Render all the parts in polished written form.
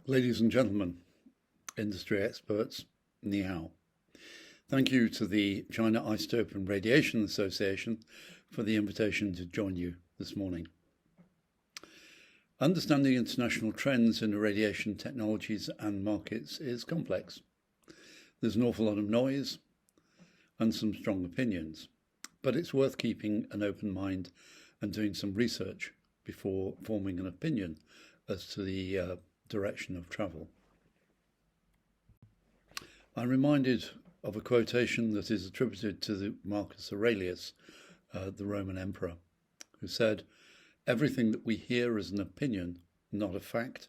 Ladies and gentlemen, industry experts, ni hao. Thank you to the China Isotope and Radiation Association for the invitation to join you this morning. Understanding international trends in irradiation technologies and markets is complex. There's an awful lot of noise and some strong opinions, but it's worth keeping an open mind and doing some research before forming an opinion as to the direction of travel. I'm reminded of a quotation that is attributed to Marcus Aurelius, the Roman emperor, who said, "Everything that we hear is an opinion, not a fact,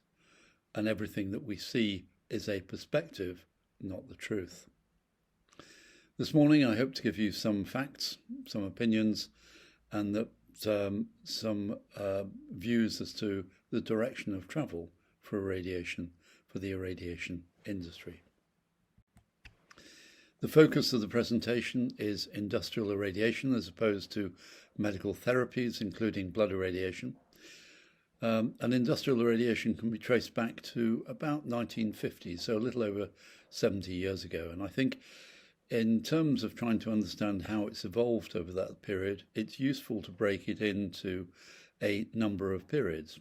and everything that we see is a perspective, not the truth." This morning I hope to give you some facts, some opinions, and some views as to the direction of travel for the irradiation industry. The focus of the presentation is industrial irradiation as opposed to medical therapies, including blood irradiation. And industrial irradiation can be traced back to about 1950, so a little over 70 years ago. And I think in terms of trying to understand how it's evolved over that period, it's useful to break it into a number of periods.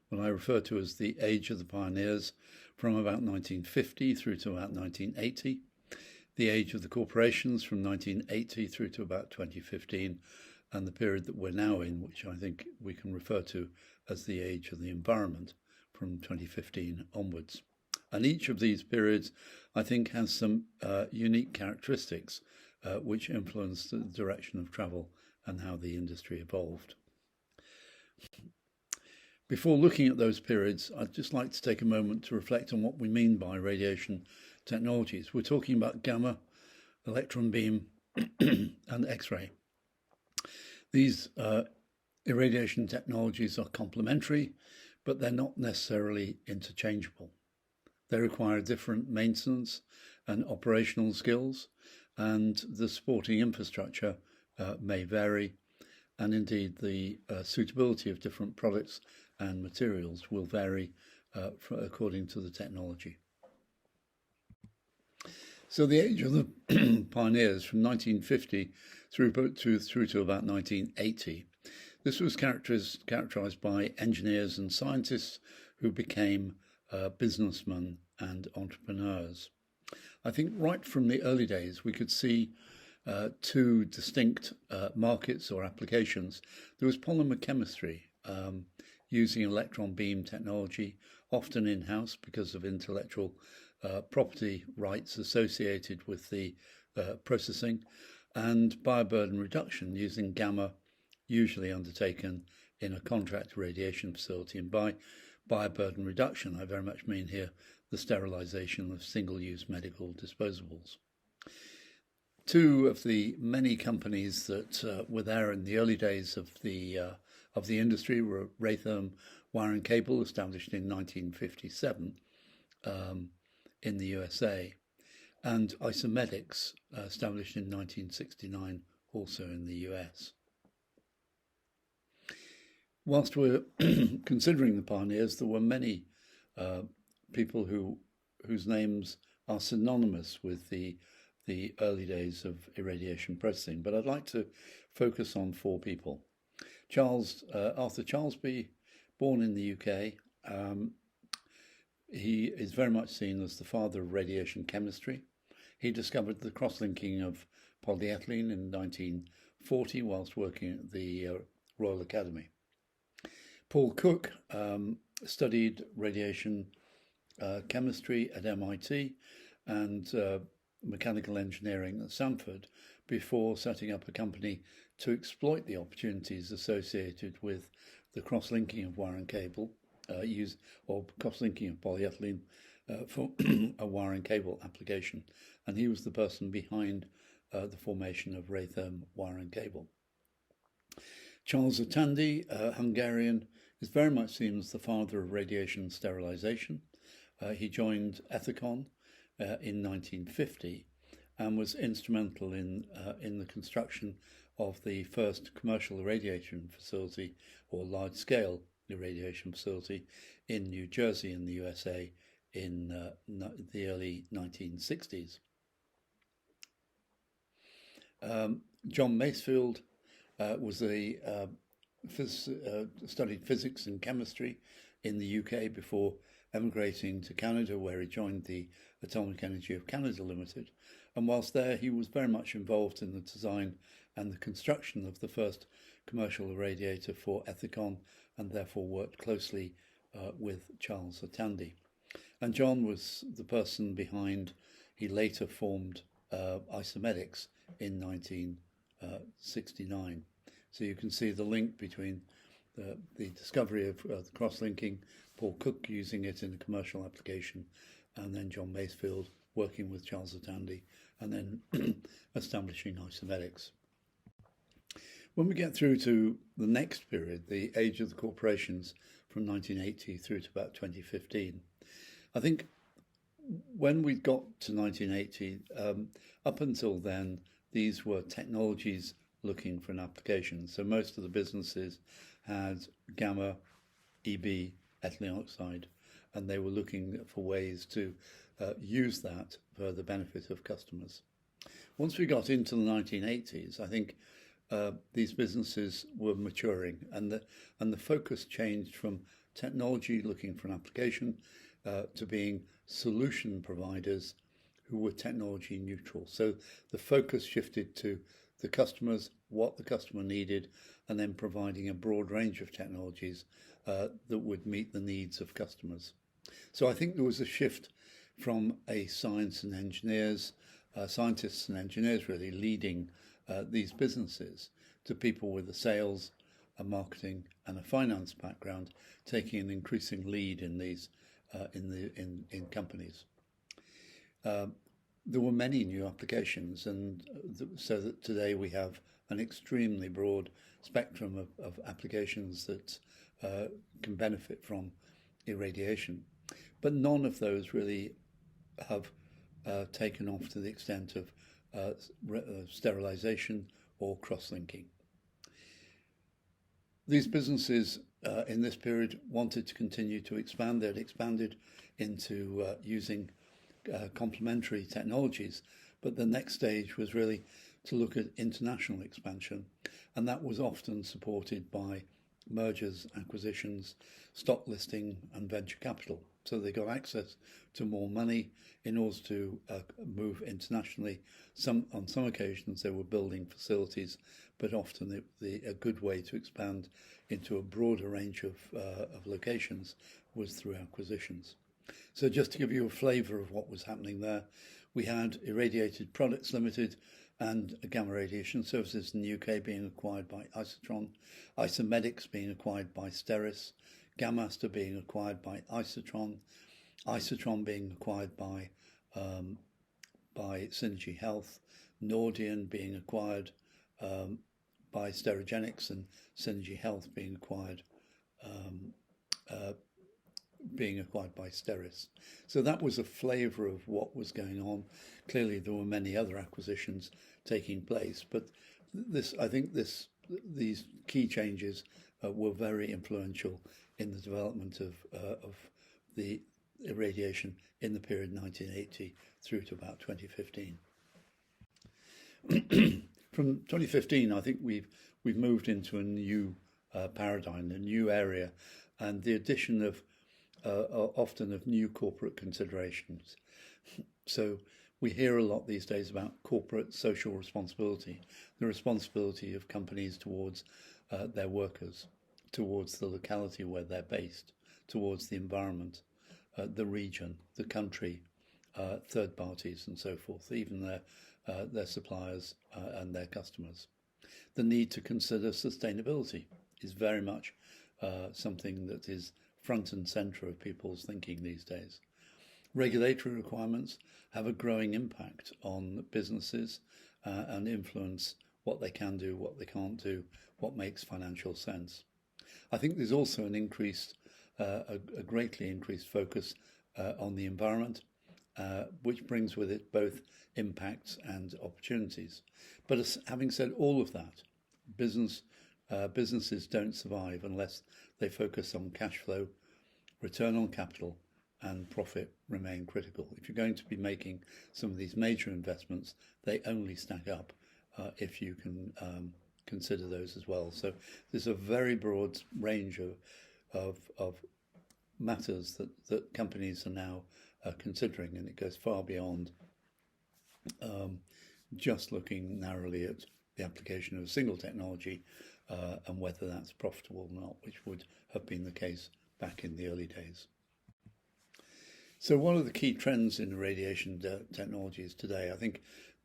What I refer to as the age of the pioneers, from about 1950 through to about 1980, the age of the corporations from 1980 through to about 2015, and the period that we're now in, which I think we can refer to as the age of the environment from 2015 onwards. And each of these periods, I think, has some unique characteristics which influence the direction of travel and how the industry evolved. Before looking at those periods, I'd just like to take a moment to reflect on what we mean by radiation technologies. We're talking about gamma, electron beam, and X-ray. These irradiation technologies are complementary, but they're not necessarily interchangeable. They require different maintenance and operational skills, and the supporting infrastructure may vary, and indeed the suitability of different products and materials will vary according to the technology. So the age of the pioneers from 1950 through to about 1980, this was characterized by engineers and scientists who became businessmen and entrepreneurs. I think right from the early days we could see two distinct markets or applications. There was polymer chemistry, using electron beam technology, often in-house because of intellectual property rights associated with the processing, and bioburden reduction using gamma, usually undertaken in a contract radiation facility. And by bioburden reduction, I very much mean here the sterilization of single-use medical disposables. Two of the many companies that were there in the early days of the industry were Raytherm Wire and Cable, established in 1957 in the USA, and Isomedics, established in 1969, also in the US. Whilst we're considering the pioneers, there were many people whose names are synonymous with the early days of irradiation processing, but I'd like to focus on four people. Arthur Charlesby, born in the UK, he is very much seen as the father of radiation chemistry. He discovered the cross-linking of polyethylene in 1940 whilst working at the Royal Academy. Paul Cook studied radiation chemistry at MIT and mechanical engineering at Stanford before setting up a company to exploit the opportunities associated with the cross-linking of wire and cable, or cross-linking of polyethylene for a wire and cable application. And he was the person behind the formation of Raytherm Wire and Cable. Charles Attandi, Hungarian, is very much seen as the father of radiation sterilization. He joined Ethicon in 1950 and was instrumental in the construction of the first commercial irradiation facility, or large-scale irradiation facility, in New Jersey in the USA in the early 1960s. John Masefield studied physics and chemistry in the UK before emigrating to Canada, where he joined the Atomic Energy of Canada Limited. And whilst there, he was very much involved in the design and the construction of the first commercial irradiator for Ethicon, and therefore worked closely with Charles Atandi. And John was the person behind, he later formed Isomedics in 1969. So you can see the link between the discovery of the cross-linking, Paul Cook using it in a commercial application, and then John Masefield working with Charles Atandi, and then establishing Isomedics. When we get through to the next period, the age of the corporations from 1980 through to about 2015, I think when we got to 1980, up until then, these were technologies looking for an application. So most of the businesses had gamma, EB, ethylene oxide, and they were looking for ways to use that for the benefit of customers. Once we got into the 1980s, I think these businesses were maturing, and the focus changed from technology looking for an application to being solution providers who were technology neutral. So the focus shifted to the customers, what the customer needed, and then providing a broad range of technologies that would meet the needs of customers. So I think there was a shift from a scientists and engineers really leading these businesses to people with a sales, a marketing, and a finance background, taking an increasing lead in these in companies. There were many new applications, and so that today we have an extremely broad spectrum of applications that can benefit from irradiation. But none of those really have taken off to the extent of sterilization or cross-linking. These businesses in this period wanted to continue to expand. They'd expanded into using complementary technologies, but the next stage was really to look at international expansion, and that was often supported by mergers, acquisitions, stock listing, and venture capital. So they got access to more money in order to move internationally. On some occasions they were building facilities, but often a good way to expand into a broader range of locations was through acquisitions. So just to give you a flavour of what was happening there, we had Irradiated Products Limited and Gamma Radiation Services in the UK being acquired by Isotron, Isomedics being acquired by Steris, Gammaster being acquired by Isotron, Isotron being acquired by Synergy Health, Nordion being acquired by Sterigenics, and Synergy Health being acquired by Steris. So that was a flavour of what was going on. Clearly there were many other acquisitions taking place, but I think these key changes were very influential in the development of the irradiation in the period 1980 through to about 2015. From 2015, I think we've moved into a new paradigm, a new area, and the addition of often of new corporate considerations. So we hear a lot these days about corporate social responsibility, the responsibility of companies towards their workers, towards the locality where they're based, towards the environment, the region, the country, third parties and so forth, even their suppliers and their customers. The need to consider sustainability is very much something that is front and centre of people's thinking these days. Regulatory requirements have a growing impact on businesses and influence what they can do, what they can't do, what makes financial sense. I think there's also an a greatly increased focus on the environment, which brings with it both impacts and opportunities. But having said all of that, businesses don't survive unless they focus on cash flow, return on capital, and profit remain critical. If you're going to be making some of these major investments, they only stack up if you can consider those as well. So there's a very broad range of matters that companies are now considering, and it goes far beyond just looking narrowly at the application of a single technology and whether that's profitable or not, which would have been the case back in the early days. So what are the key trends in irradiation technologies today? I think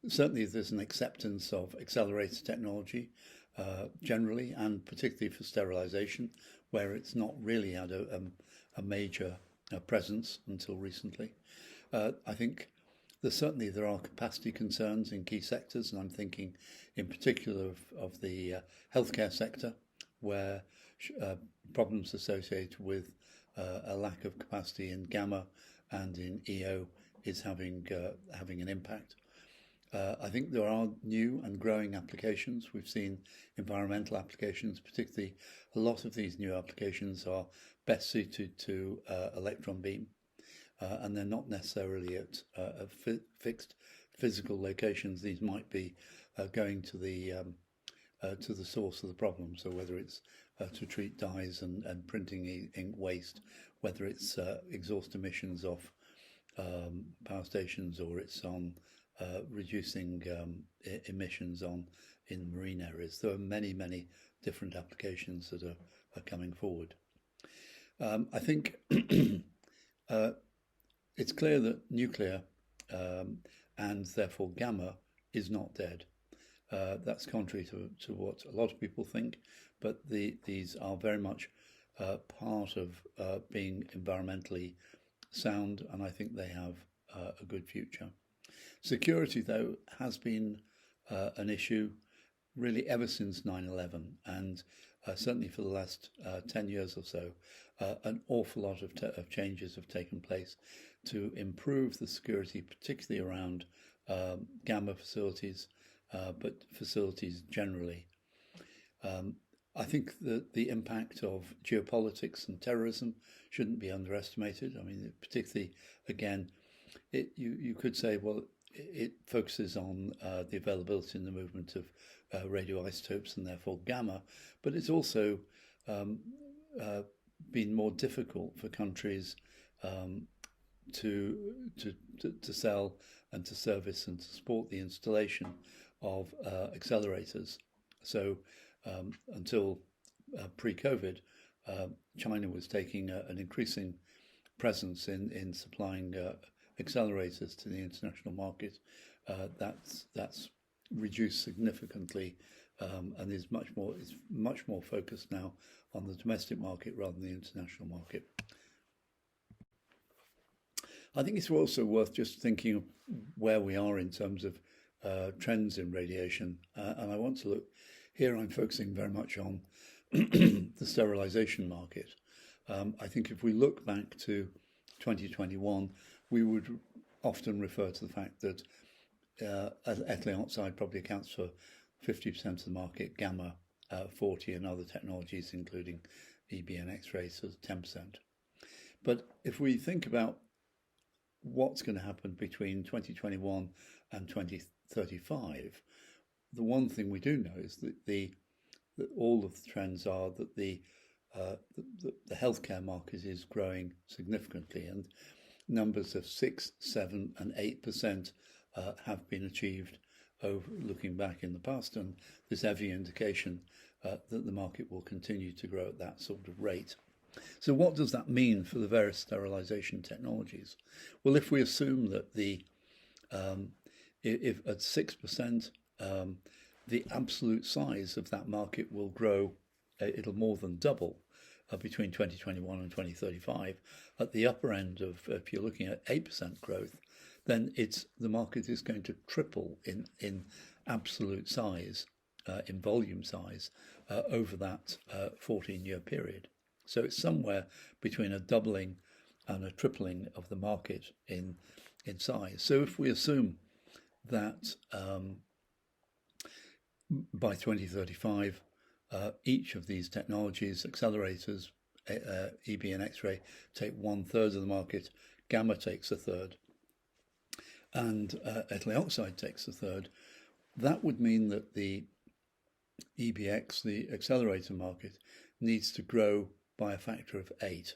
certainly there's an acceptance of accelerator technology generally, and particularly for sterilization, where it's not really had a major presence until recently. I think there are capacity concerns in key sectors, and I'm thinking in particular of the healthcare sector, where problems associated with a lack of capacity in gamma and in EO is having an impact. I think there are new and growing applications. We've seen environmental applications, particularly a lot of these new applications are best suited to electron beam, and they're not necessarily at fixed physical locations. These might be going to the source of the problem. So whether it's to treat dyes and printing ink waste, whether it's exhaust emissions off power stations, or it's on reducing emissions in marine areas. There are many different applications that are coming forward. I think it's clear that nuclear and therefore gamma is not dead. That's contrary to what a lot of people think, but these are very much part of being environmentally sound, and I think they have a good future. Security, though, has been an issue really ever since 9/11, and certainly for the last 10 years or so. An awful lot of changes have taken place to improve the security, particularly around gamma facilities, but facilities generally. I think that the impact of geopolitics and terrorism shouldn't be underestimated. I mean, particularly, again, you could say, well, it focuses on the availability and the movement of radioisotopes and therefore gamma, but it's also been more difficult for countries to sell and to service and to support the installation of accelerators. So until pre-COVID, China was taking an increasing presence in supplying accelerators to the international market. That's reduced significantly and is much more focused now on the domestic market rather than the international market. I think it's also worth just thinking of where we are in terms of trends in radiation, and I want to look here. I'm focusing very much on the sterilization market. I think if we look back to 2021, we would often refer to the fact that ethylene oxide probably accounts for 50% of the market, gamma 40%, and other technologies, including EB and X-rays, as 10%. But if we think about what's going to happen between 2021 and 2035, the one thing we do know is that all of the trends are that the healthcare market is growing significantly, and numbers of 6%, 7%, and 8% have been achieved over looking back in the past, and there's every indication that the market will continue to grow at that sort of rate. So what does that mean for the various sterilization technologies? Well, if we assume that if at 6%, the absolute size of that market will grow, it'll more than double between 2021 and 2035. At the upper end of, if you're looking at 8% growth, then the market is going to triple in absolute size, in volume size, over that 14-year period. So it's somewhere between a doubling and a tripling of the market in size. So if we assume that by 2035, each of these technologies, accelerators, EB and X-ray take 1/3 of the market, gamma takes 1/3, and ethylene oxide takes 1/3. That would mean that the EBX, the accelerator market, needs to grow by a factor of 8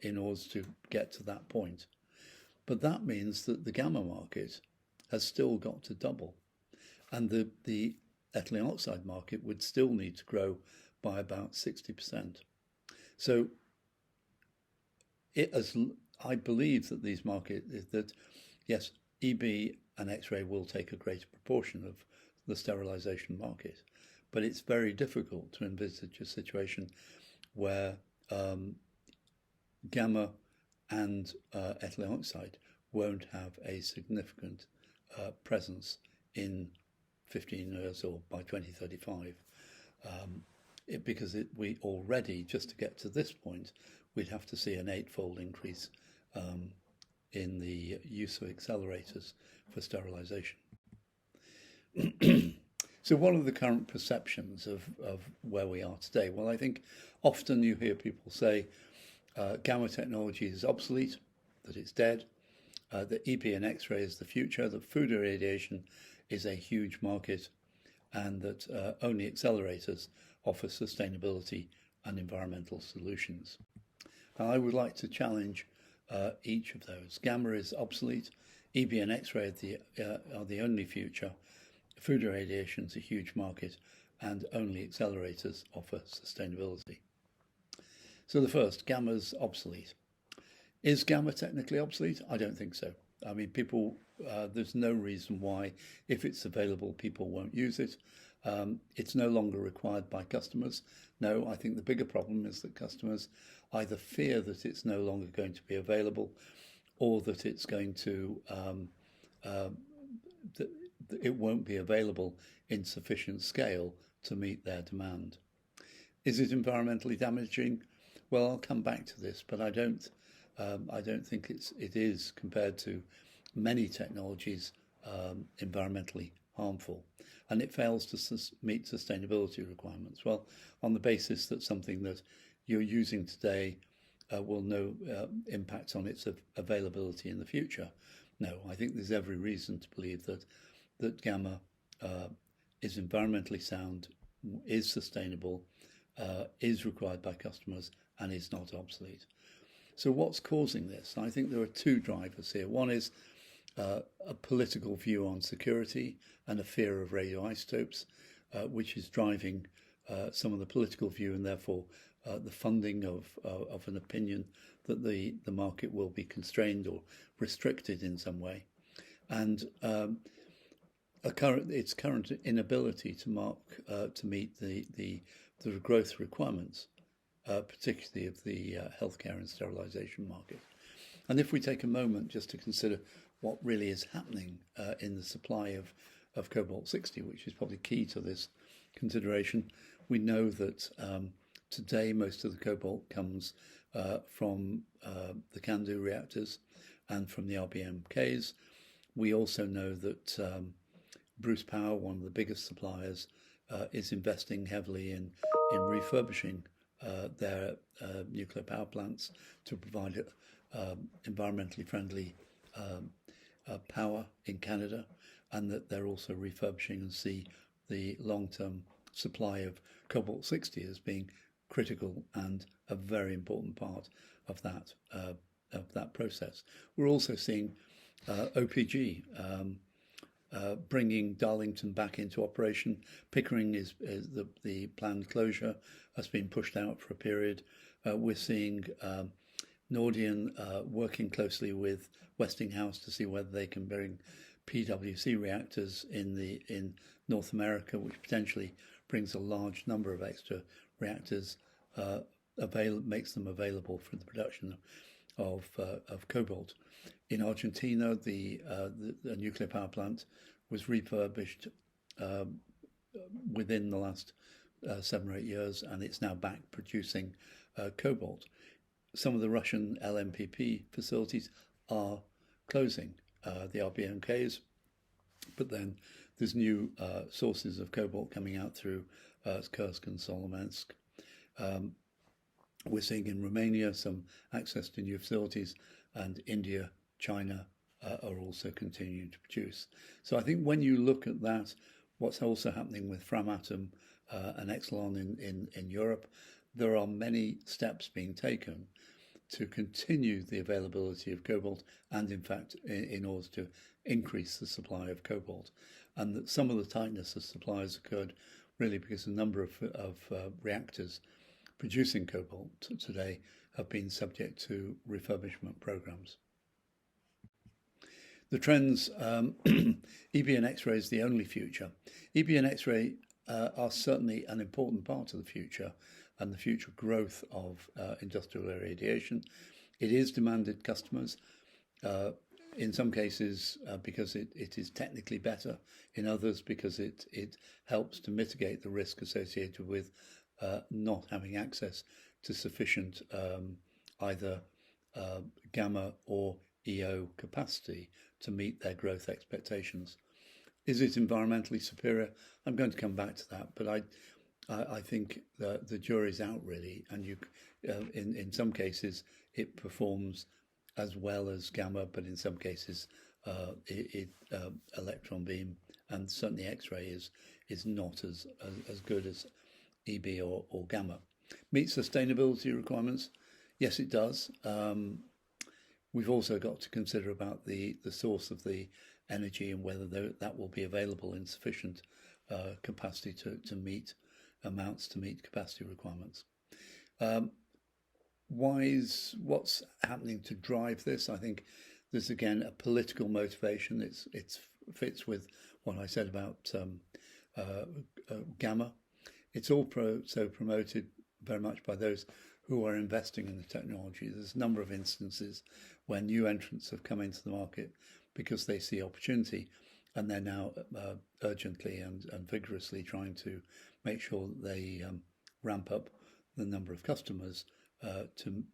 in order to get to that point. But that means that the gamma market has still got to double, and the ethylene oxide market would still need to grow by about 60%. So I believe that these markets, that yes, EB and X-ray will take a greater proportion of the sterilization market, but it's very difficult to envisage a situation where gamma and ethylene oxide won't have a significant presence in 15 years or by 2035. Because we already, just to get to this point, we'd have to see an 8-fold increase in the use of accelerators for sterilization. So what are the current perceptions of where we are today? Well, I think often you hear people say gamma technology is obsolete, that it's dead, that EB and X-ray is the future, that food irradiation is a huge market, and that only accelerators offer sustainability and environmental solutions. And I would like to challenge each of those. Gamma is obsolete, EB and X-ray are the only future, food irradiation is a huge market, and only accelerators offer sustainability. So the first, gamma's obsolete. Is gamma technically obsolete? I don't think so. I mean, there's no reason why, if it's available, people won't use it. It's no longer required by customers. No, I think the bigger problem is that customers either fear that it's no longer going to be available, or that it's going to that it won't be available in sufficient scale to meet their demand. Is it environmentally damaging? Well, I'll come back to this, but I don't think it is, compared to many technologies, environmentally harmful, and it fails to meet sustainability requirements. Well, on the basis that something that you're using today will no impact on its availability in the future. No, I think there's every reason to believe that gamma is environmentally sound, is sustainable, is required by customers, and is not obsolete. So what's causing this? I think there are two drivers here. One is a political view on security and a fear of radioisotopes, which is driving some of the political view, and therefore the funding of an opinion that the market will be constrained or restricted in some way, and its current inability to meet the growth requirements, particularly of the healthcare and sterilization market. And if we take a moment just to consider what really is happening in the supply of cobalt-60, which is probably key to this consideration, we know that today most of the cobalt comes from the CANDU reactors and from the RBMKs. We also know that Bruce Power, one of the biggest suppliers, is investing heavily in refurbishing their nuclear power plants to provide environmentally friendly power in Canada, and that they're also refurbishing and see the long-term supply of cobalt-60 as being critical and a very important part of that process. We're also seeing OPG bringing Darlington back into operation. Pickering is the planned closure has been pushed out for a period. We're seeing Nordion working closely with Westinghouse to see whether they can bring PWC reactors in North America, which potentially brings a large number of extra reactors, makes them available for the production of cobalt. In Argentina, the nuclear power plant was refurbished within the last 7 or 8 years, and it's now back producing cobalt. Some of the Russian LMPP facilities are closing, the RBMKs, but then there's new sources of cobalt coming out through Kursk and Solomensk. We're seeing in Romania some access to new facilities, and India, China are also continuing to produce. So I think when you look at that, what's also happening with Framatome and Exelon in Europe, there are many steps being taken to continue the availability of cobalt and, in fact, in order to increase the supply of cobalt. And that some of the tightness of supply has occurred really because a number of reactors producing cobalt today have been subject to refurbishment programs. The trends, EB and X-ray is the only future. EB and X-ray are certainly an important part of the future and the future growth of industrial irradiation. It is demanded customers, in some cases because it is technically better, in others because it helps to mitigate the risk associated with not having access to sufficient either gamma or EO capacity to meet their growth expectations. Is it environmentally superior? I'm going to come back to that, but I think the jury's out really, and in some cases it performs as well as gamma, but in some cases electron beam and certainly X-ray is not as good as EB or gamma. Meet sustainability requirements? Yes, it does. We've also got to consider about the source of the energy and whether that will be available in sufficient capacity to meet capacity requirements. What's happening to drive this? I think there's again a political motivation. It fits with what I said about gamma. It's also promoted very much by those who are investing in the technology. There's a number of instances where new entrants have come into the market because they see opportunity, and they're now urgently and vigorously trying to make sure that they ramp up the number of customers to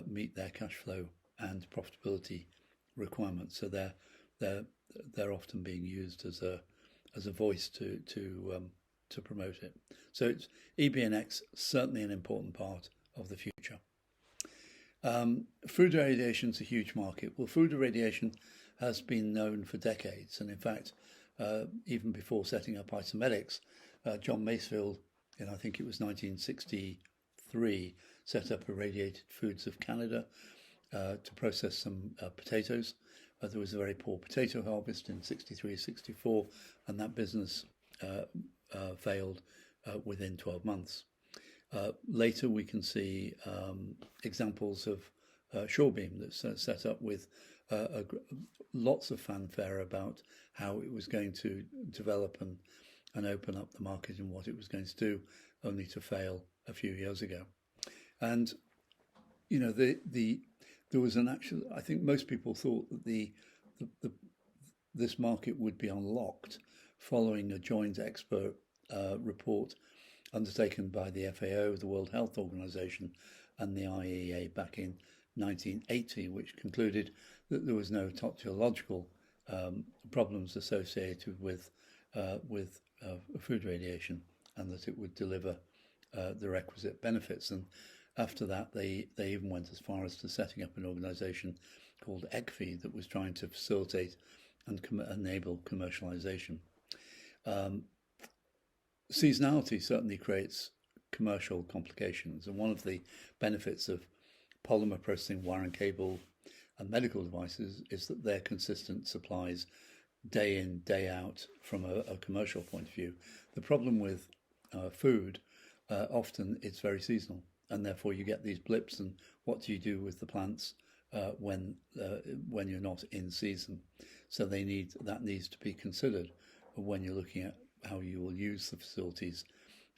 meet their cash flow and profitability requirements. So they're often being used as a voice to promote it. So it's EB&X, certainly an important part of the future. Food irradiation is a huge market. Well, food irradiation has been known for decades, and in fact, even before setting up Isomedics, John Masefield, I think it was 1963, set up Irradiated Foods of Canada to process some potatoes. There was a very poor potato harvest in 63, 64, and that business failed within 12 months. Later, we can see examples of Shorebeam that's set up with lots of fanfare about how it was going to develop and open up the market and what it was going to do, only to fail a few years ago. And there was an actual. I think most people thought that this market would be unlocked following a joint expert report undertaken by the FAO, the World Health Organization, and the IEA back in 1980, which concluded that there was no toxicological problems associated with food radiation, and that it would deliver the requisite benefits. And after that, they even went as far as to setting up an organization called ECFI that was trying to facilitate and enable commercialization. Seasonality certainly creates commercial complications, and one of the benefits of polymer processing, wire and cable, and medical devices is that they're consistent supplies day in, day out from a commercial point of view. The problem with food, often it's very seasonal, and therefore you get these blips, and what do you do with the plants when you're not in season? So that needs to be considered when you're looking at how you will use the facilities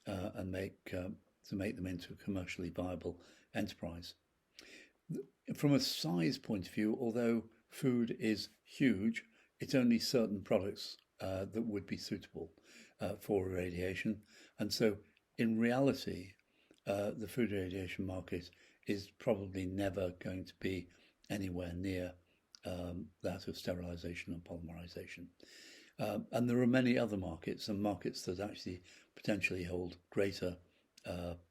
and to make them into a commercially viable enterprise. From a size point of view, although food is huge, it's only certain products that would be suitable for irradiation. And so in reality, the food irradiation market is probably never going to be anywhere near that of sterilization and polymerization. And there are many other markets, and markets that actually potentially hold greater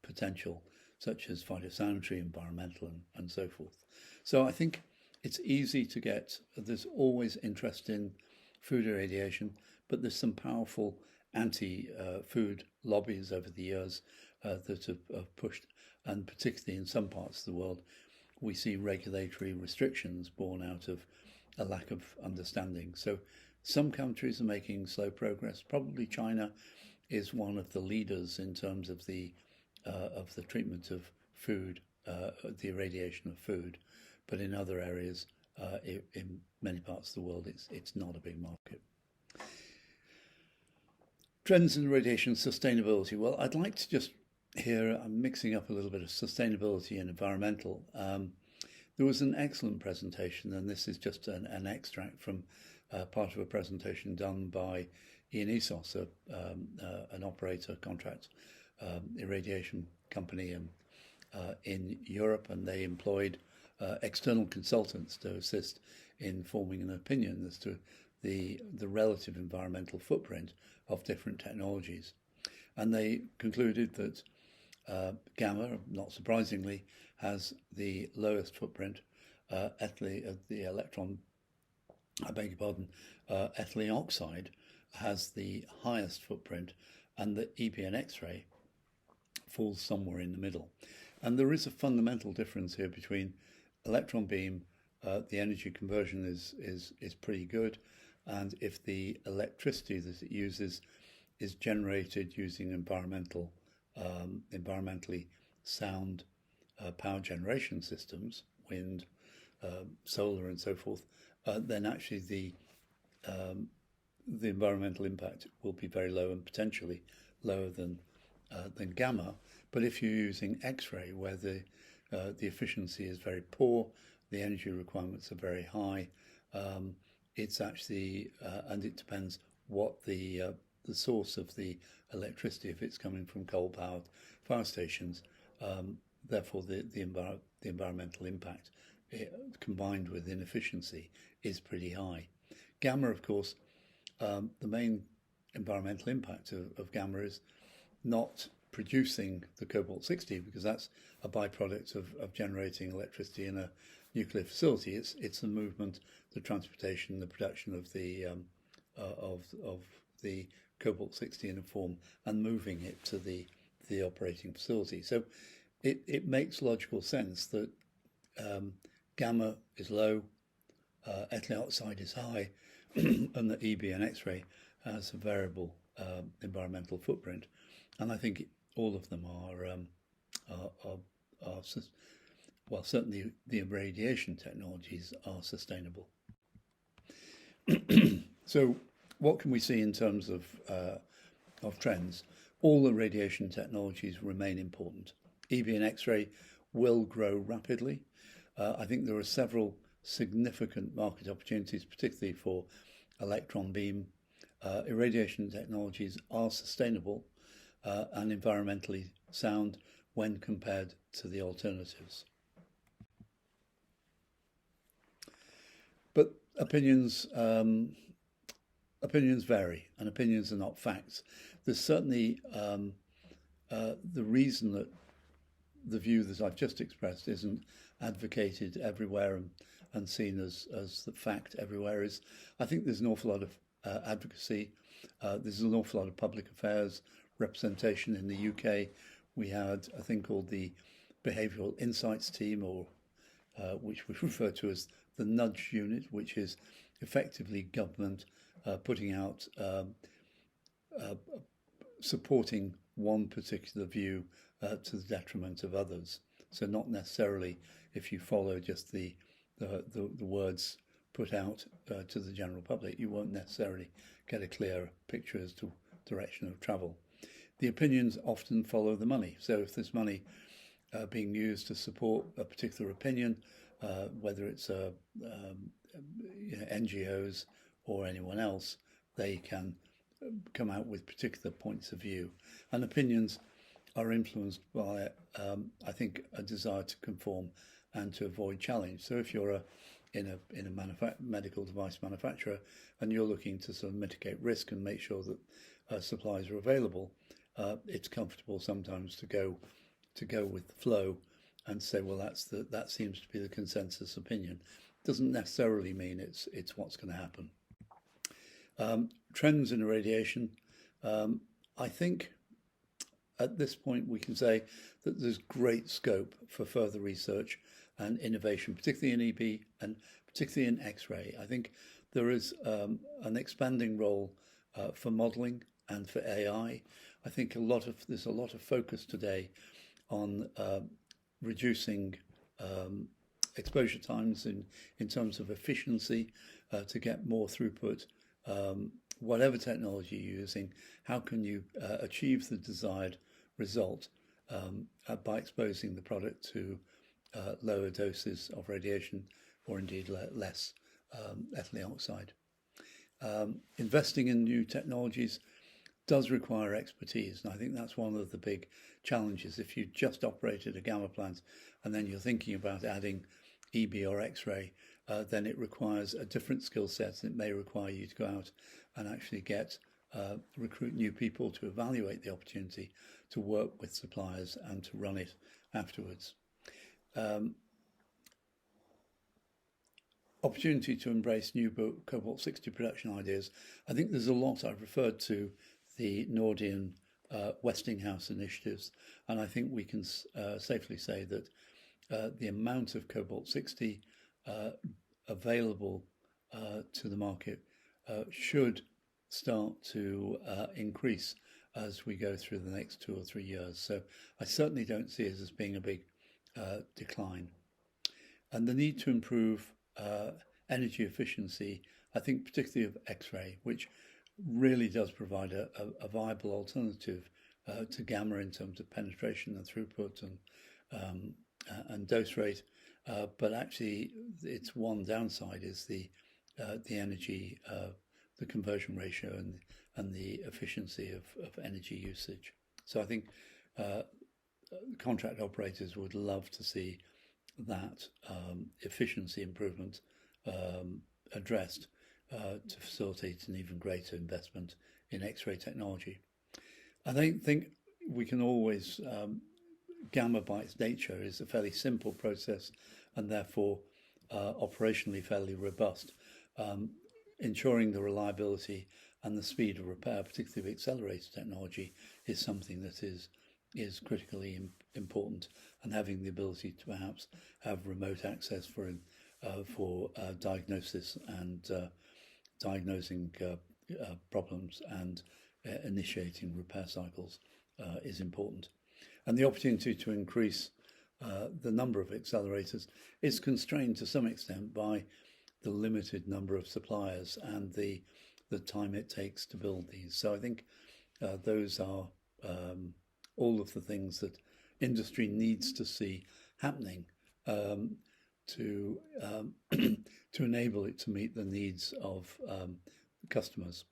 potential, such as phytosanitary, environmental, and so forth. So I think it's easy to get, there's always interest in food irradiation, but there's some powerful anti-food lobbies over the years that have pushed, and particularly in some parts of the world, we see regulatory restrictions born out of a lack of understanding. So some countries are making slow progress. Probably China is one of the leaders in terms of the treatment of food, the irradiation of food, but in other areas, in many parts of the world, it's not a big market. Trends in radiation sustainability. Well, I'd like to just here, I'm mixing up a little bit of sustainability and environmental. There was an excellent presentation, and this is just an extract from part of a presentation done by Isotope, an operator contract irradiation company in Europe, and they employed external consultants to assist in forming an opinion as to the relative environmental footprint of different technologies. And they concluded that gamma, not surprisingly, has the lowest footprint. The electron, I beg your pardon, ethylene oxide has the highest footprint, and the EB and X-ray falls somewhere in the middle. And there is a fundamental difference here between electron beam. The energy conversion is pretty good, and if the electricity that it uses is generated using environmentally sound power generation systems, wind, solar, and so forth, then actually the environmental impact will be very low and potentially lower than gamma. But if you're using X-ray, where the efficiency is very poor, the energy requirements are very high, it's actually and it depends what the source of the electricity, if it's coming from coal-powered power stations, therefore the environmental impact combined with inefficiency is pretty high. Gamma, of course, the main environmental impact of gamma is not producing the cobalt-60, because that's a byproduct of generating electricity in a nuclear facility. It's the movement, the transportation, the production of the cobalt-60 in a form and moving it to the operating facility. So it makes logical sense that gamma is low, ethylene oxide is high, and that EB and X-ray has a variable environmental footprint. And I think all of them are well, certainly the irradiation technologies are sustainable. So what can we see in terms of trends? All the radiation technologies remain important. EB and X-ray will grow rapidly. I think there are several significant market opportunities, particularly for electron beam. Irradiation technologies are sustainable and environmentally sound when compared to the alternatives. But opinions vary, and opinions are not facts. There's certainly the reason that the view that I've just expressed isn't advocated everywhere and seen as the fact everywhere is, I think there's an awful lot of advocacy. There's an awful lot of public affairs representation in the UK. We had a thing called the Behavioural Insights Team, or which we refer to as the Nudge Unit, which is effectively government putting out supporting one particular view to the detriment of others. So not necessarily, if you follow just the words put out to the general public, you won't necessarily get a clear picture as to direction of travel. The opinions often follow the money. So if there's money being used to support a particular opinion, whether it's NGOs or anyone else, they can come out with particular points of view. And opinions are influenced by, I think, a desire to conform and to avoid challenge. So if you're in a medical device manufacturer and you're looking to sort of mitigate risk and make sure that supplies are available, it's comfortable sometimes to go to go with the flow and say, well, that seems to be the consensus opinion. Doesn't necessarily mean it's what's going to happen. Trends in irradiation. I think at this point we can say that there's great scope for further research and innovation, particularly in EB and particularly in X-ray. I think there is an expanding role for modelling and for AI. I think there's a lot of focus today on reducing exposure times in terms of efficiency to get more throughput. Whatever technology you're using, how can you achieve the desired result by exposing the product to lower doses of radiation or indeed less ethylene oxide. Investing in new technologies does require expertise, and I think that's one of the big challenges. If you just operated a gamma plant and then you're thinking about adding EB or X-ray, then it requires a different skill set. It may require you to go out and actually recruit new people to evaluate the opportunity, to work with suppliers and to run it afterwards. Opportunity to embrace new cobalt-60 production ideas. I think there's a lot. I've referred to the Nordian Westinghouse initiatives, and I think we can safely say that the amount of cobalt-60 available to the market should start to increase as we go through the next 2 or 3 years. So I certainly don't see it as being a big decline. And the need to improve energy efficiency, I think particularly of X-ray, which really does provide a viable alternative to gamma in terms of penetration and throughput and dose rate. But actually, its one downside is the energy, the conversion ratio, and the efficiency of energy usage. So I think contract operators would love to see that efficiency improvement addressed to facilitate an even greater investment in X-ray technology. I don't think we can always, gamma by its nature is a fairly simple process and therefore operationally fairly robust. Ensuring the reliability and the speed of repair, particularly of accelerator technology, is something that is critically important, and having the ability to perhaps have remote access for diagnosis and diagnosing problems and initiating repair cycles is important. And the opportunity to increase the number of accelerators is constrained to some extent by the limited number of suppliers and the time it takes to build these. So I think those are all of the things that industry needs to see happening to enable it to meet the needs of customers.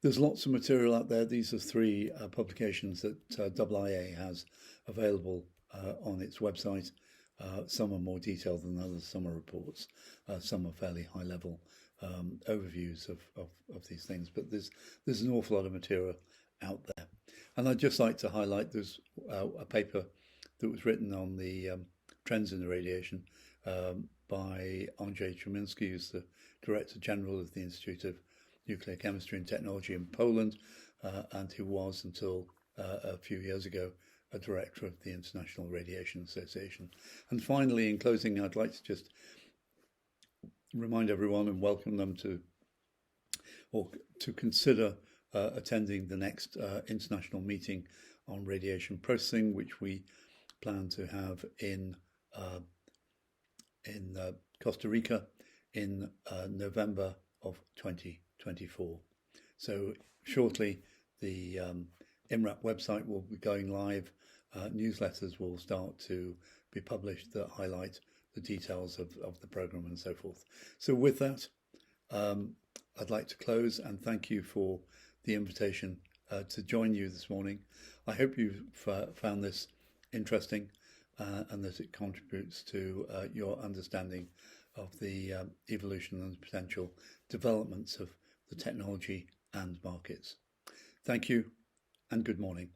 There's lots of material out there. These are 3 publications that IIA has available on its website. Some are more detailed than others, some are reports, some are fairly high-level overviews of these things. But there's an awful lot of material out there. And I'd just like to highlight there's a paper that was written on the trends in irradiation by Andrzej Trzymiński, who's the Director General of the Institute of Nuclear Chemistry and Technology in Poland, and who was, until a few years ago, a director of the International Radiation Association. And finally, in closing, I'd like to just remind everyone and welcome them to consider attending the next international meeting on radiation processing, which we plan to have in Costa Rica in November of 2024. So shortly, the IMRAP website will be going live. Newsletters will start to be published that highlight the details of the program and so forth. So with that, I'd like to close and thank you for the invitation to join you this morning. I hope you've found this interesting and that it contributes to your understanding of the evolution and potential developments of the technology and markets. Thank you and good morning.